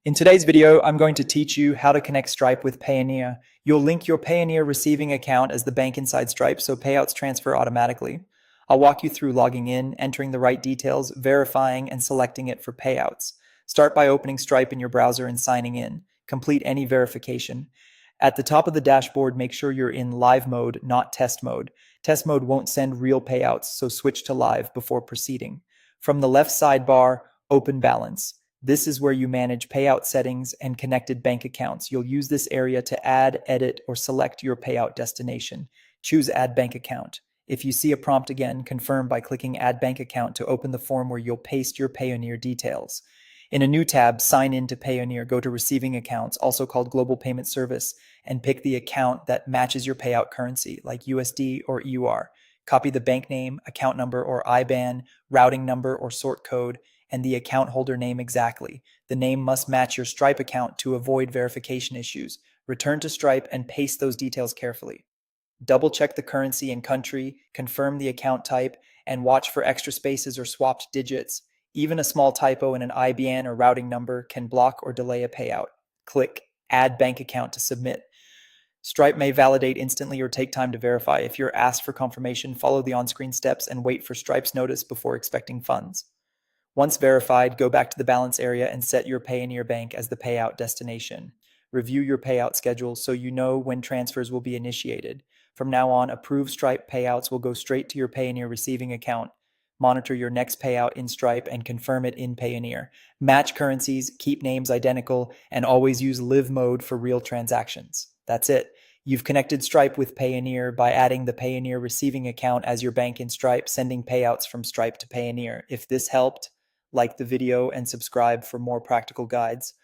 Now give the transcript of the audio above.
In today's video, I'm going to teach you how to connect Stripe with Payoneer. You'll link your Payoneer receiving account as the bank inside Stripe so payouts transfer automatically. I'll walk you through logging in, entering the right details, verifying, and selecting it for payouts. Start by opening Stripe in your browser and signing in. Complete any verification. At the top of the dashboard, make sure you're in live mode, not test mode. Test mode won't send real payouts, so switch to live before proceeding. From the left sidebar, open balance. This is where you manage payout settings and connected bank accounts. You'll use this area to add, edit, or select your payout destination. Choose Add Bank Account. If you see a prompt again, confirm by clicking Add Bank Account to open the form where you'll paste your Payoneer details. In a new tab, Sign in to Payoneer, go to Receiving Accounts, also called Global Payment Service, and pick the account that matches your payout currency, like USD or EUR. Copy the bank name, account number or IBAN, routing number or sort code, and the account holder name exactly. The name must match your Stripe account to avoid verification issues. Return to Stripe and paste those details carefully. Double check the currency and country, confirm the account type, and watch for extra spaces or swapped digits. Even a small typo in an IBAN or routing number can block or delay a payout. Click Add Bank Account to submit. Stripe may validate instantly or take time to verify. If you're asked for confirmation, follow the on-screen steps and wait for Stripe's notice before expecting funds. Once verified, go back to the balance area and set your Payoneer bank as the payout destination. Review your payout schedule so you know when transfers will be initiated. From now on, approved Stripe payouts will go straight to your Payoneer receiving account. Monitor your next payout in Stripe and confirm it in Payoneer. Match currencies, keep names identical, and always use live mode for real transactions. That's it. You've connected Stripe with Payoneer by adding the Payoneer receiving account as your bank in Stripe, sending payouts from Stripe to Payoneer. If this helped, like the video and subscribe for more practical guides.